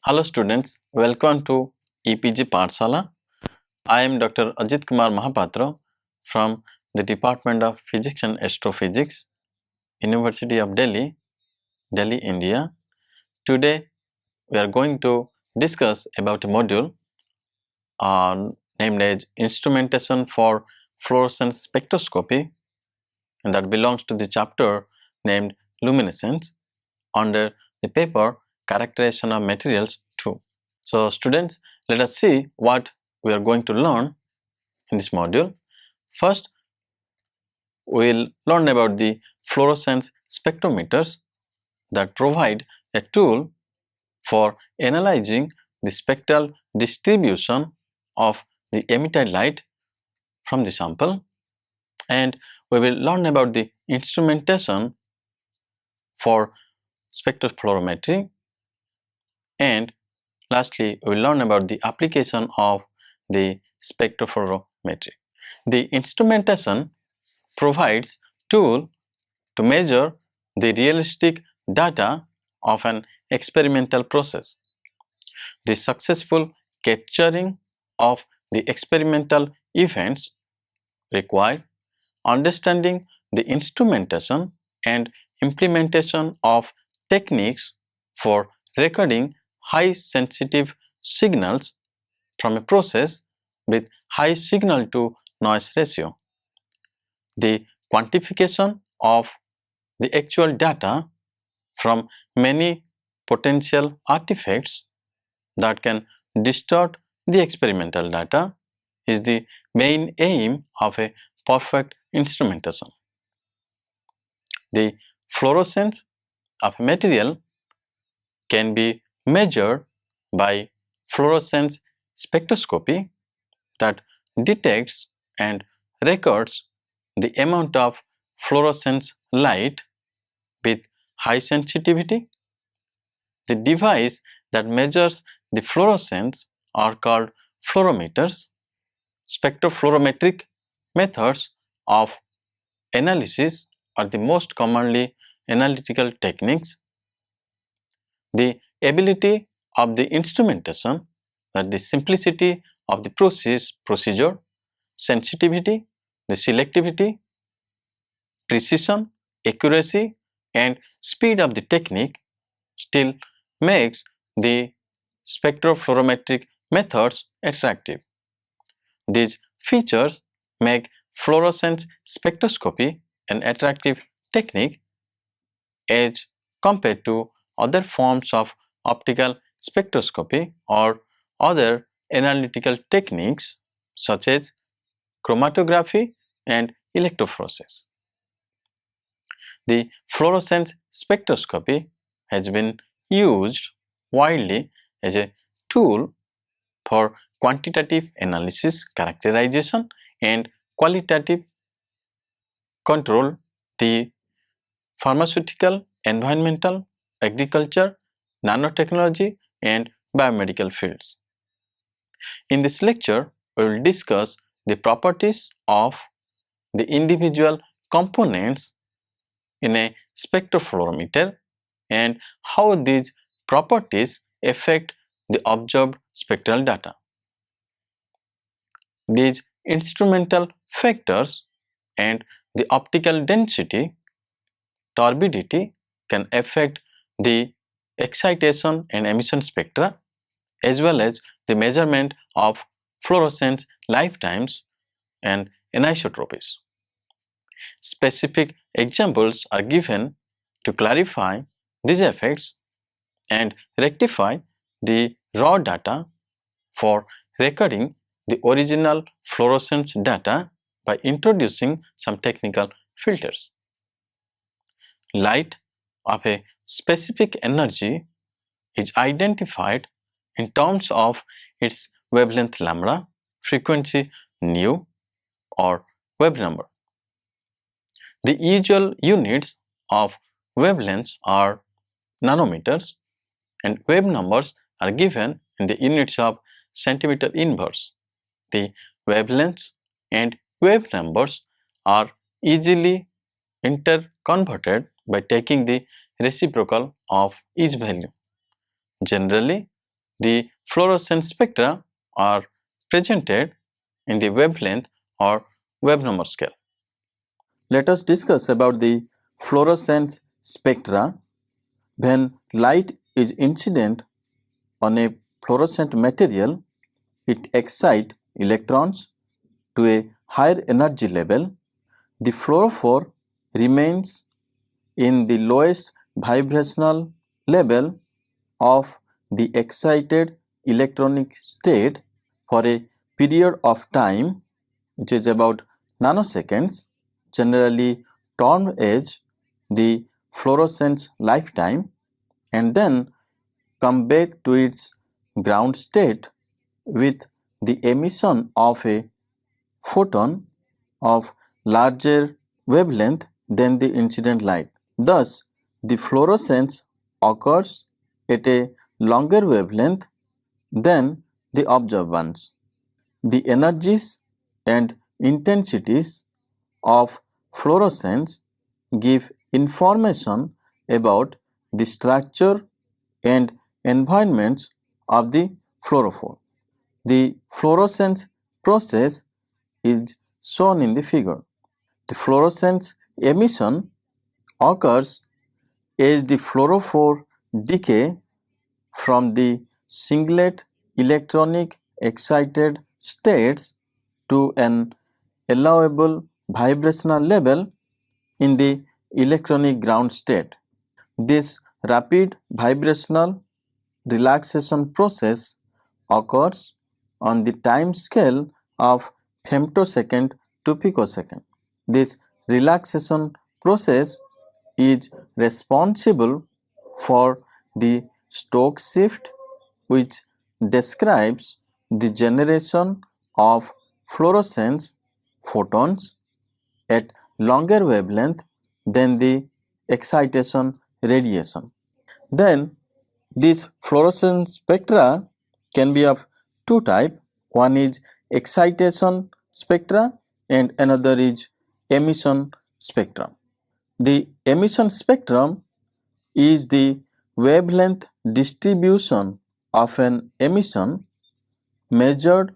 Hello students, welcome to EPG Pathshala. I am Dr. Ajit Kumar Mahapatra from the Department of Physics and Astrophysics, University of Delhi, Delhi, India. Today we are going to discuss about a module named as Instrumentation for Fluorescence Spectroscopy, and that belongs to the chapter named Luminescence under the paper Characterization of Materials 2. So students, let us see what we are going to learn in this module. First, we will learn about the fluorescence spectrometers that provide a tool for analyzing the spectral distribution of the emitted light from the sample, and we will learn about the instrumentation for spectrofluorometry, and lastly we will learn about the application of the spectrofluorometry. The instrumentation provides tool to measure the realistic data of an experimental process. The successful capturing of the experimental events require understanding the instrumentation and implementation of techniques for recording high sensitive signals from a process with high signal to noise ratio. The quantification of the actual data from many potential artifacts that can distort the experimental data is the main aim of a perfect instrumentation. The fluorescence of a material can be measured by fluorescence spectroscopy that detects and records the amount of fluorescence light with high sensitivity. The device that measures the fluorescence are called fluorometers. Spectrofluorometric methods of analysis are the most commonly analytical techniques. The ability of the instrumentation, that the simplicity of the procedure, sensitivity, the selectivity, precision, accuracy, and speed of the technique still makes the spectrofluorometric methods attractive. These features make fluorescence spectroscopy an attractive technique as compared to other forms of optical spectroscopy or other analytical techniques such as chromatography and electrophoresis. The fluorescence spectroscopy has been used widely as a tool for quantitative analysis, characterization, and qualitative control the pharmaceutical, environmental, agriculture, nanotechnology, and biomedical fields. In this lecture, we will discuss the properties of the individual components in a spectrofluorometer and how these properties affect the observed spectral data. These instrumental factors and the optical density, turbidity can affect the excitation and emission spectra as well as the measurement of fluorescence lifetimes and anisotropies. Specific examples are given to clarify these effects and rectify the raw data for recording the original fluorescence data by introducing some technical filters. Light of a specific energy is identified in terms of its wavelength lambda, frequency nu, or wave number. The usual units of wavelengths are nanometers, and wave numbers are given in the units of centimeter inverse. The wavelengths and wave numbers are easily interconverted by taking the reciprocal of each value. Generally, The fluorescence spectra are presented in the wavelength or wave number scale. Let us discuss about the fluorescence spectra. When light is incident on a fluorescent material, it excites electrons to a higher energy level. The fluorophore remains in the lowest vibrational level of the excited electronic state for a period of time which is about nanoseconds, generally termed as the fluorescence lifetime, and then come back to its ground state with the emission of a photon of larger wavelength than the incident light. Thus, the fluorescence occurs at a longer wavelength than the observed ones. The energies and intensities of fluorescence give information about the structure and environments of the fluorophore. The fluorescence process is shown in the figure. The fluorescence emission occurs as the fluorophore decay from the singlet electronic excited states to an allowable vibrational level in the electronic ground state. This rapid vibrational relaxation process occurs on the time scale of femtosecond to picosecond. This relaxation process is responsible for the Stokes shift, which describes the generation of fluorescence photons at longer wavelength than the excitation radiation. Then these fluorescence spectra can be of two types. One is excitation spectra and another is emission spectrum. The emission spectrum is the wavelength distribution of an emission measured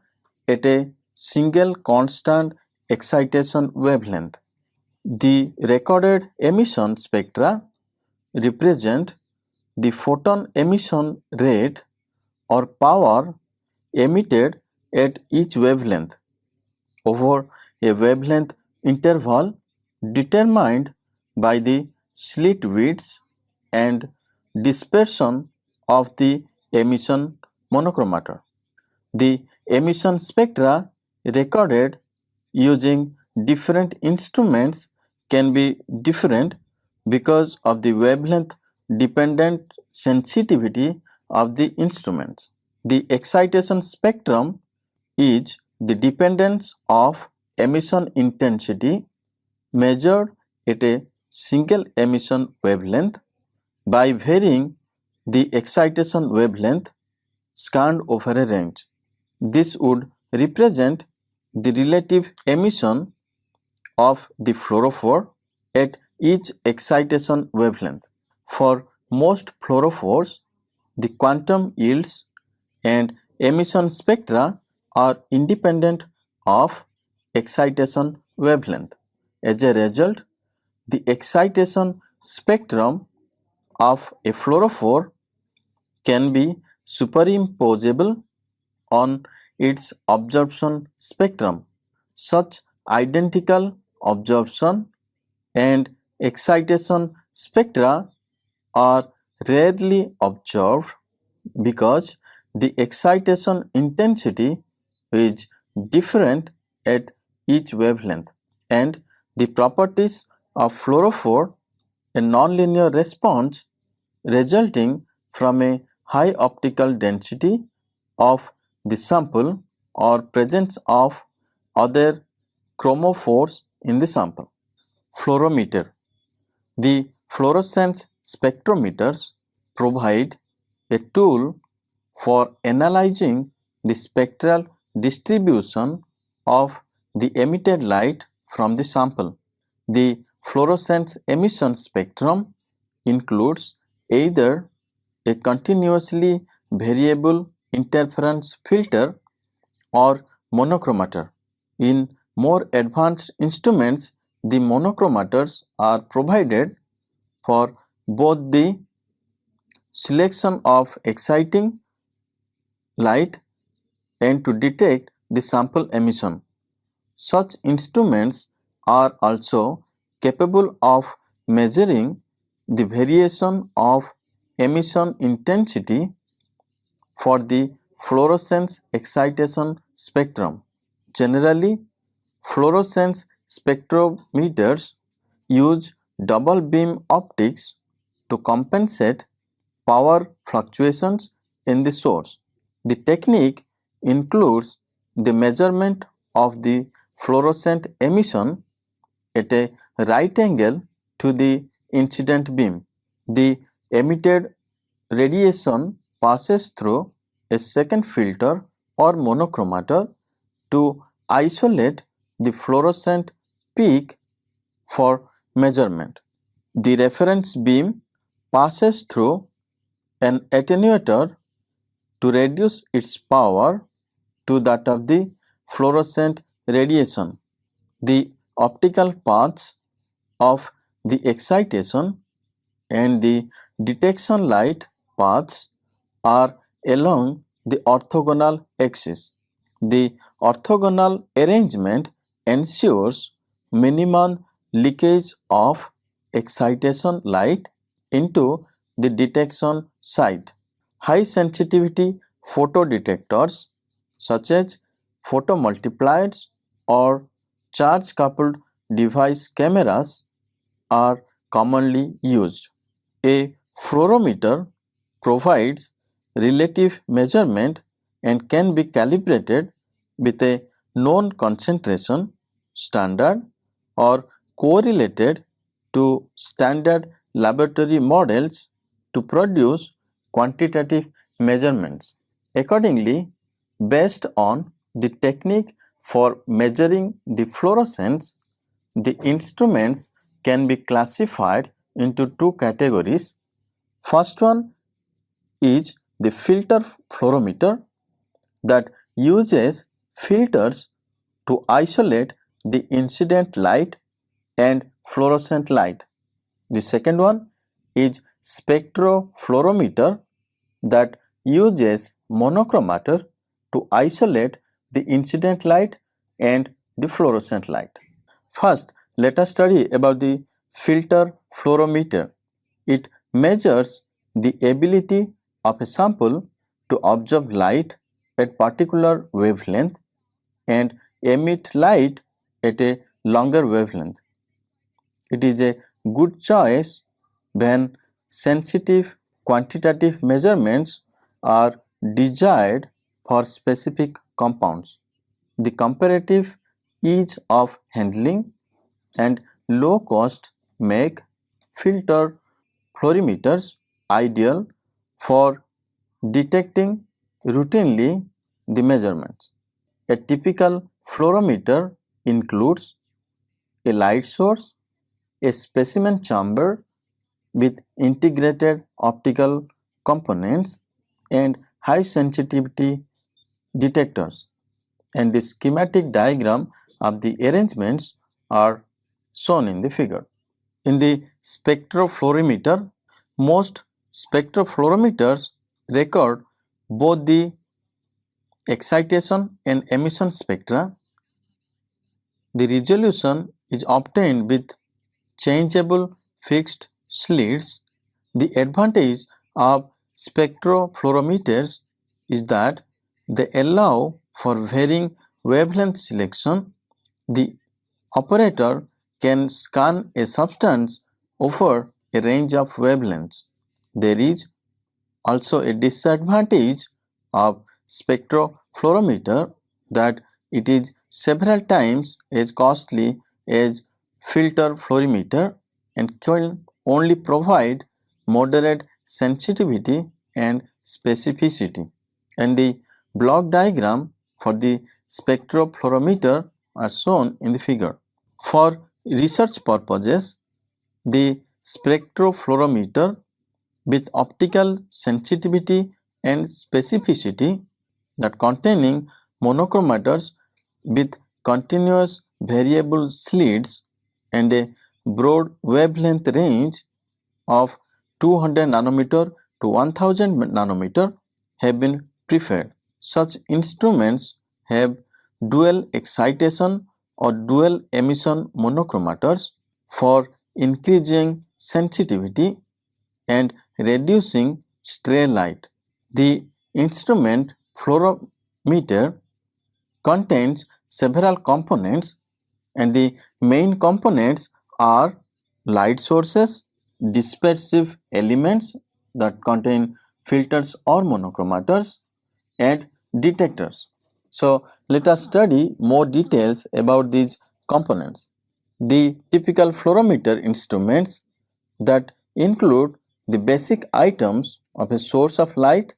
at a single constant excitation wavelength. The recorded emission spectra represent the photon emission rate or power emitted at each wavelength over a wavelength interval determined by the slit widths and dispersion of the emission monochromator. The emission spectra recorded using different instruments can be different because of the wavelength dependent sensitivity of the instruments. The excitation spectrum is the dependence of emission intensity measured at a single emission wavelength by varying the excitation wavelength scanned over a range. This would represent the relative emission of the fluorophore at each excitation wavelength. For most fluorophores, the quantum yields and emission spectra are independent of excitation wavelength. As a result, the excitation spectrum of a fluorophore can be superimposable on its absorption spectrum. Such identical absorption and excitation spectra are rarely observed because the excitation intensity is different at each wavelength, and the properties of fluorophore, a nonlinear response resulting from a high optical density of the sample or presence of other chromophores in the sample. Fluorometer. The fluorescence spectrometers provide a tool for analyzing the spectral distribution of the emitted light from the sample. The fluorescence emission spectrum includes either a continuously variable interference filter or monochromator. In more advanced instruments, the monochromators are provided for both the selection of exciting light and to detect the sample emission. Such instruments are also capable of measuring the variation of emission intensity for the fluorescence excitation spectrum. Generally, fluorescence spectrometers use double beam optics to compensate power fluctuations in the source. The technique includes the measurement of the fluorescent emission at a right angle to the incident beam. The emitted radiation passes through a second filter or monochromator to isolate the fluorescent peak for measurement. The reference beam passes through an attenuator to reduce its power to that of the fluorescent radiation. The optical paths of the excitation and the detection light paths are along the orthogonal axis. The orthogonal arrangement ensures minimum leakage of excitation light into the detection site. High sensitivity photodetectors such as photomultipliers or charge coupled device cameras are commonly used. A fluorometer provides relative measurement and can be calibrated with a known concentration standard or correlated to standard laboratory models to produce quantitative measurements. Accordingly, based on the technique for measuring the fluorescence, the instruments can be classified into two categories. First one is the filter fluorometer that uses filters to isolate the incident light and fluorescent light. The second one is spectrofluorometer that uses monochromator to isolate the incident light and the fluorescent light. First, let us study about the filter fluorometer. It measures the ability of a sample to absorb light at particular wavelength and emit light at a longer wavelength. It is a good choice when sensitive quantitative measurements are desired for specific compounds. The comparative ease of handling and low cost make filter fluorometers ideal for detecting routinely the measurements. A typical fluorometer includes a light source, a specimen chamber with integrated optical components and high sensitivity detectors, and the schematic diagram of the arrangements are shown in the figure. In the spectrofluorometer, most spectrofluorometers record both the excitation and emission spectra. The resolution is obtained with changeable fixed slits. The advantage of spectrofluorometers is that they allow for varying wavelength selection. The operator can scan a substance over a range of wavelengths. There is also a disadvantage of spectrofluorometer that it is several times as costly as filter fluorometer and can only provide moderate sensitivity and specificity. And the block diagram for the spectrofluorometer are shown in the figure. For research purposes, the spectrofluorometer with optical sensitivity and specificity, that containing monochromators with continuous variable slits and a broad wavelength range of 200 nanometer to 1000 nanometer have been preferred. Such instruments have dual excitation or dual emission monochromators for increasing sensitivity and reducing stray light. The instrument fluorometer contains several components, and the main components are light sources, dispersive elements that contain filters or monochromators, and detectors. So, let us study more details about these components. The typical fluorometer instruments that include the basic items of a source of light,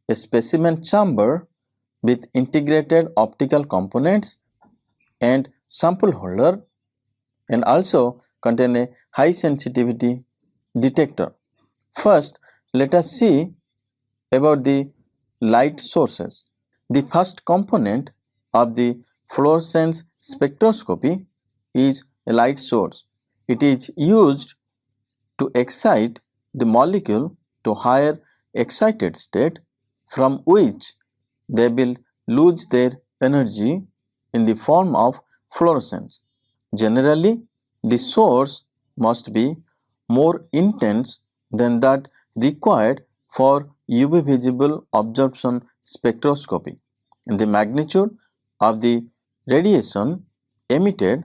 a specimen chamber with integrated optical components and sample holder, and also contain a high sensitivity detector. First, let us see about the light sources. The first component of the fluorescence spectroscopy is a light source. It is used to excite the molecule to higher excited state, from which they will lose their energy in the form of fluorescence. Generally, the source must be more intense than that required for UV visible absorption spectroscopy, and the magnitude of the radiation emitted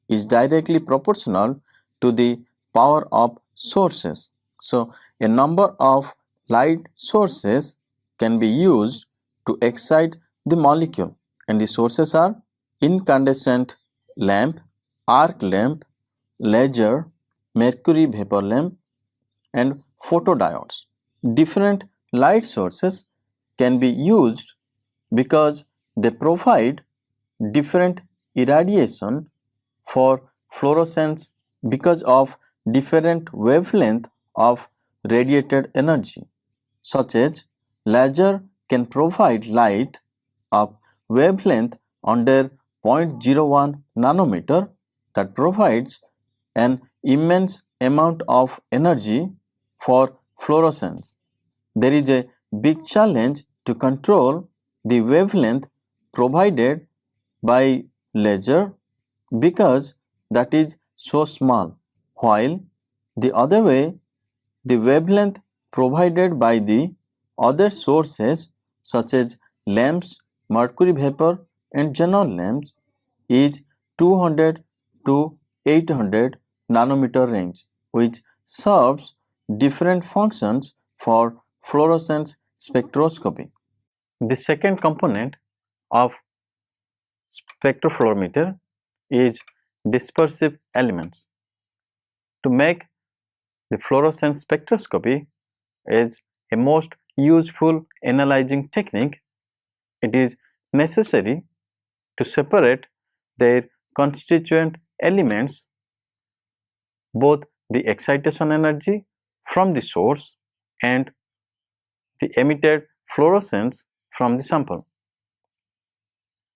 is directly proportional to the power of sources. So, a number of light sources can be used to excite the molecule, and the sources are incandescent lamp, arc lamp, laser, mercury vapor lamp, and photodiodes. Different light sources can be used because they provide different irradiation for fluorescence because of different wavelength of radiated energy, such as laser can provide light of wavelength under 0.01 nanometer that provides an immense amount of energy for fluorescence. There is a big challenge to control the wavelength provided by laser because that is so small, while the other way, the wavelength provided by the other sources such as lamps, mercury vapor, and xenon lamps is 200 to 800 nanometer range, which serves different functions for fluorescence spectroscopy. The second component of spectrofluorometer is dispersive elements. To make the fluorescence spectroscopy is a most useful analyzing technique, it is necessary to separate their constituent elements, both the excitation energy from the source and the emitted fluorescence from the sample.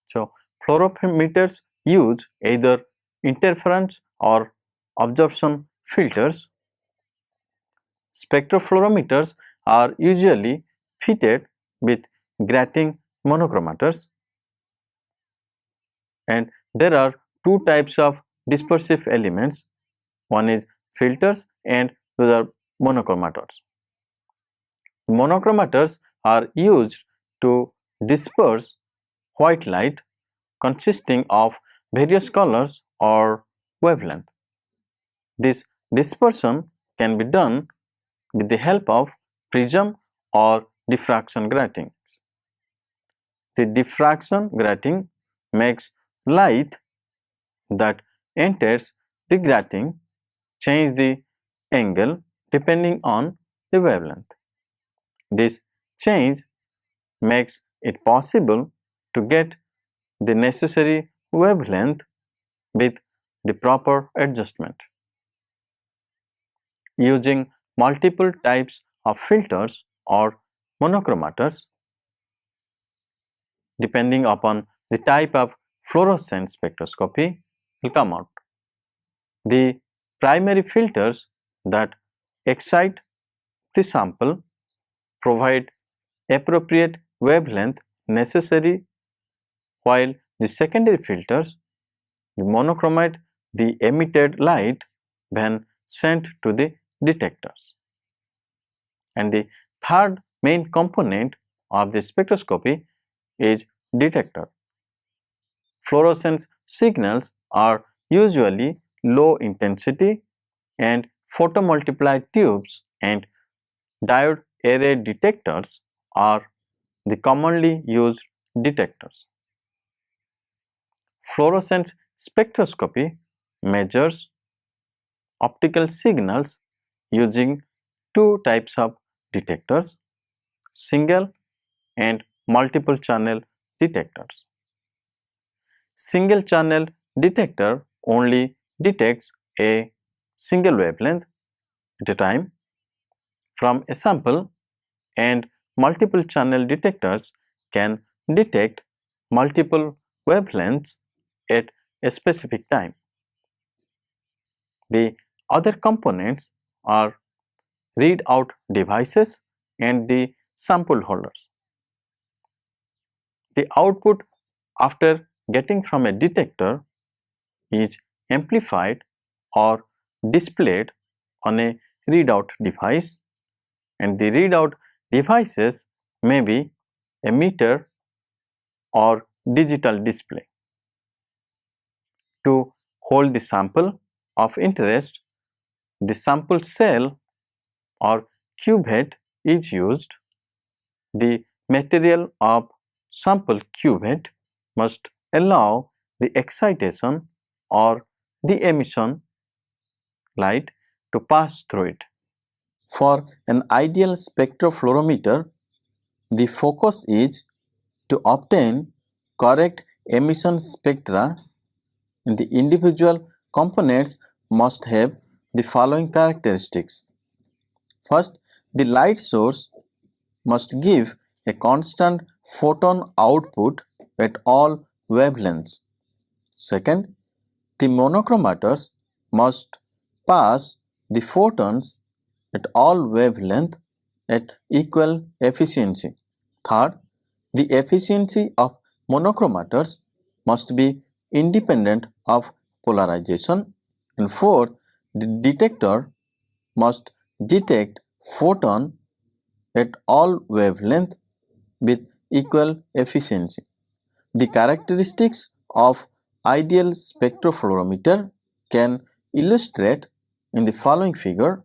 So, fluorometers use either interference or absorption filters. Spectrofluorometers are usually fitted with grating monochromators, and there are two types of dispersive elements. One is filters and those are monochromators. Monochromators are used to disperse white light consisting of various colors or wavelength. This dispersion can be done with the help of prism or diffraction gratings. The diffraction grating makes light that enters the grating change the angle depending on the wavelength. This change makes it possible to get the necessary wavelength with the proper adjustment. Using multiple types of filters or monochromators depending upon the type of fluorescence spectroscopy will come out. The primary filters that excite the sample provide appropriate wavelength necessary, while the secondary filters monochromate the emitted light when sent to the detectors. And the third main component of the spectroscopy is detector. Fluorescence signals are usually low intensity, and photomultiplied tubes and diode array detectors are the commonly used detectors. Fluorescence spectroscopy measures optical signals using two types of detectors, single and multiple channel detectors. Single channel detector only detects a single wavelength at a time from a sample, and multiple channel detectors can detect multiple wavelengths at a specific time. The other components are readout devices and the sample holders. The output after getting from a detector is amplified or displayed on a readout device, and the readout devices may be a meter or digital display. To hold the sample of interest, the sample cell or cuvette is used. The material of sample cuvette must allow the excitation or the emission light to pass through it. For an ideal spectrofluorometer, the focus is to obtain correct emission spectra, and the individual components must have the following characteristics. First, the light source must give a constant photon output at all wavelengths. Second, the monochromators must pass the photons at all wavelengths at equal efficiency. Third, the efficiency of monochromators must be independent of polarization. And fourth, the detector must detect photon at all wavelengths with equal efficiency. The characteristics of ideal spectrofluorometer can illustrate in the following figure.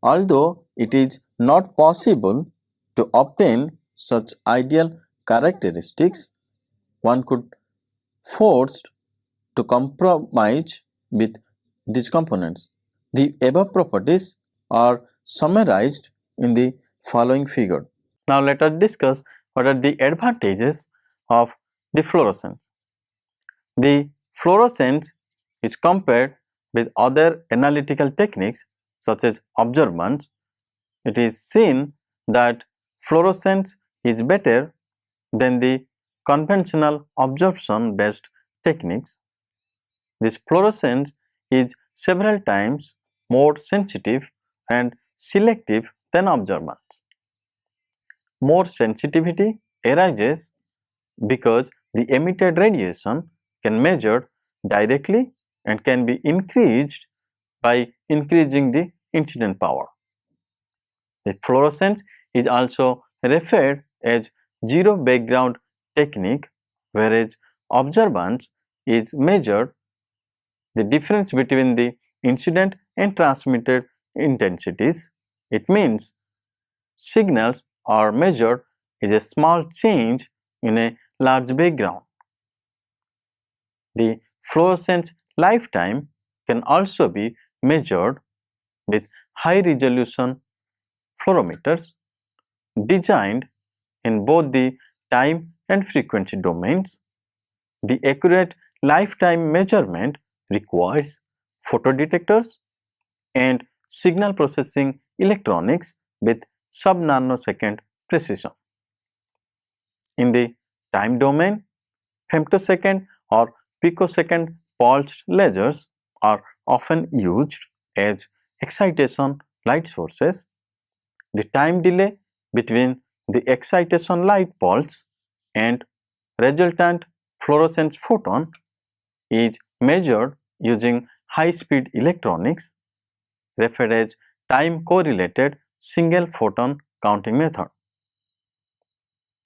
Although it is not possible to obtain such ideal characteristics, one could forced to compromise with these components. The above properties are summarized in the following figure. Now let us discuss what are the advantages of the fluorescence. The fluorescence is compared with other analytical techniques such as observance. It is seen that fluorescence is better than the conventional absorption based techniques. This fluorescence is several times more sensitive and selective than observance. More sensitivity arises because the emitted radiation can measured directly and can be increased by increasing the incident power. The fluorescence is also referred as zero background technique, whereas observance is measured the difference between the incident and transmitted intensities. It means signals are measured as a small change in a large background. The fluorescence lifetime can also be measured with high resolution fluorometers designed in both the time and frequency domains. The accurate lifetime measurement requires photodetectors and signal processing electronics with sub-nanosecond precision. In the time domain, femtosecond or picosecond pulsed lasers are often used as excitation light sources. The time delay between the excitation light pulse and resultant fluorescence photon is measured using high-speed electronics, referred as time-correlated single photon counting method.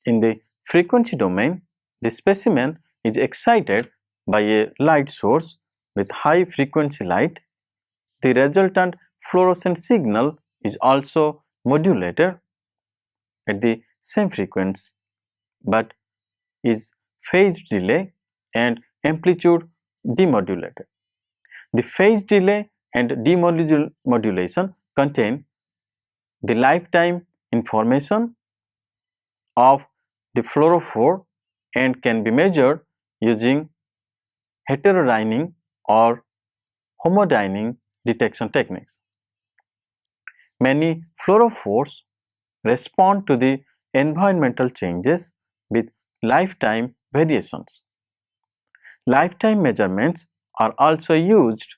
In the frequency domain, the specimen is excited by a light source with high frequency light. The resultant fluorescent signal is also modulated at the same frequency but is phase delay and amplitude demodulated. The phase delay and demodulation contain the lifetime information of the fluorophore and can be measured using heterodyning or homodyning detection techniques. Many fluorophores respond to the environmental changes with lifetime variations. Lifetime measurements are also used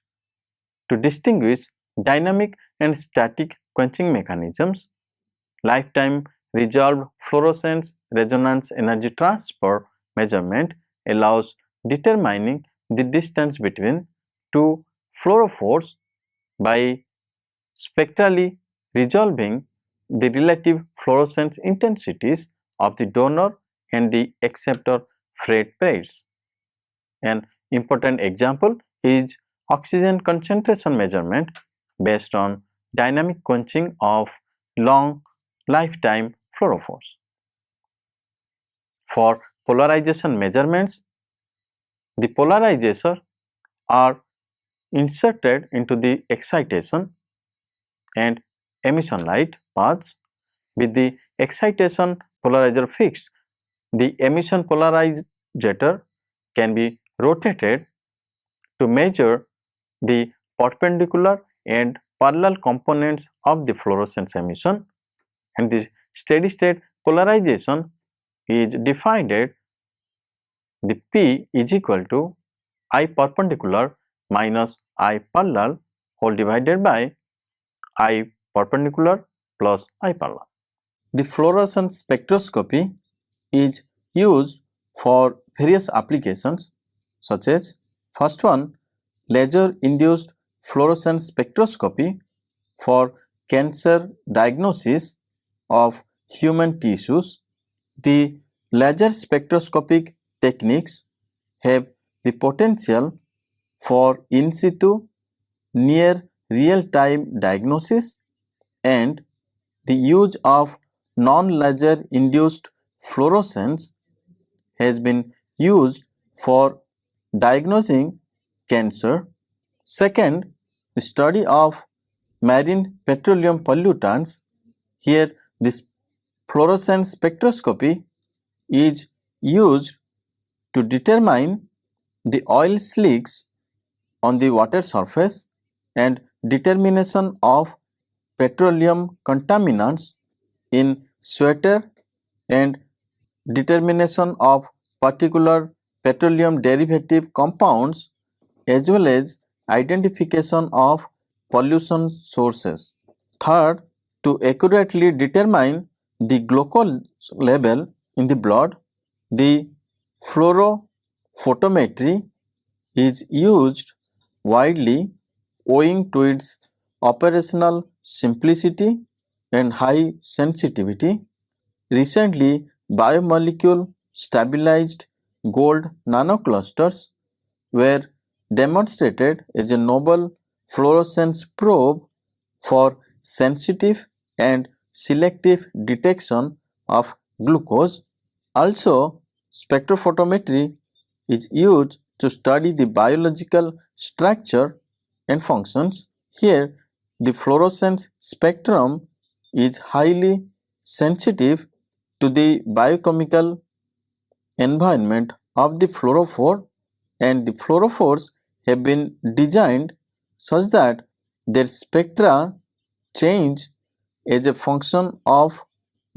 to distinguish dynamic and static quenching mechanisms. Lifetime resolved fluorescence resonance energy transfer measurement allows determining the distance between two fluorophores by spectrally resolving the relative fluorescence intensities of the donor and the acceptor Fred pairs. An important example is oxygen concentration measurement based on dynamic quenching of long lifetime fluorophores. For polarization measurements, the polarizer are inserted into the excitation and emission light paths. With the excitation polarizer fixed, the emission polarizer can be rotated to measure the perpendicular and parallel components of the fluorescence emission, and the steady state polarization is defined at the P is equal to I perpendicular minus I parallel whole divided by I perpendicular plus I parallel. The fluorescence spectroscopy is used for various applications such as first one, laser induced fluorescence spectroscopy for cancer diagnosis of human tissues. The laser spectroscopic techniques have the potential for in situ near real-time diagnosis, and the use of non-laser induced fluorescence has been used for diagnosing cancer. Second, the study of marine petroleum pollutants. Here, this fluorescence spectroscopy is used to determine the oil slicks on the water surface and determination of petroleum contaminants in sweater and determination of particular petroleum derivative compounds as well as identification of pollution sources. Third, to accurately determine the glucose level in the blood, the fluorophotometry is used widely owing to its operational simplicity and high sensitivity. Recently, biomolecule stabilized gold nanoclusters were demonstrated as a novel fluorescence probe for sensitive and selective detection of glucose. Also, spectrophotometry is used to study the biological structure and functions. Here, the fluorescence spectrum is highly sensitive to the biochemical environment of the fluorophore, and the fluorophores have been designed such that their spectra change as a function of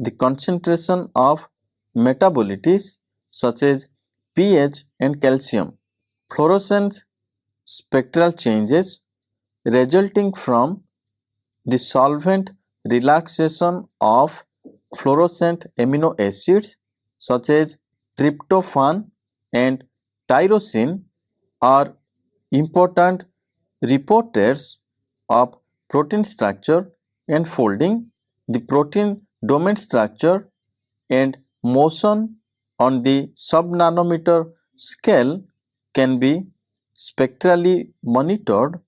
the concentration of metabolites such as pH and calcium. Fluorescence spectral changes resulting from the solvent relaxation of fluorescent amino acids such as tryptophan and tyrosine are important reporters of protein structure and folding. The protein domain structure and motion on the sub-nanometer scale can be spectrally monitored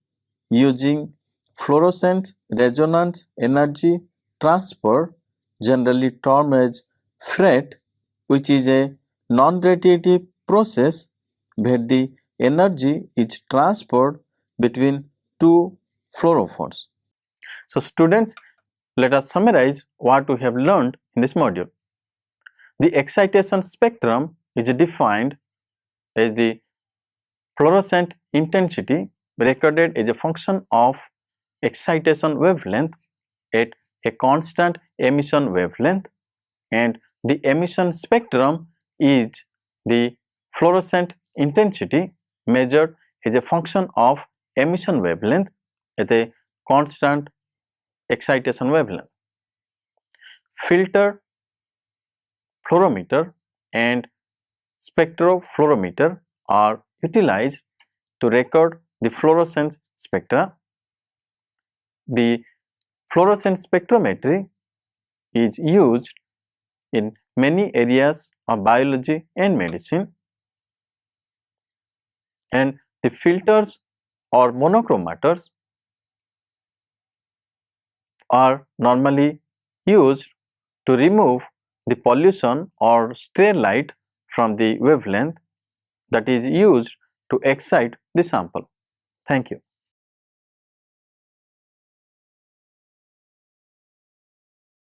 using fluorescence resonance energy transfer, generally termed as FRET, which is a non-radiative process where the energy is transferred between two fluorophores. So students, let us summarize what we have learned in this module. The excitation spectrum is defined as the fluorescent intensity recorded as a function of excitation wavelength at a constant emission wavelength, and the emission spectrum is the fluorescent intensity measured as a function of emission wavelength at a constant excitation wavelength. Filter fluorometer and spectrofluorometer are utilized to record the fluorescence spectra. The fluorescence spectrometry is used in many areas of biology and medicine, and the filters or monochromators are normally used to remove the pollution or stray light from the wavelength that is used to excite the sample. Thank you.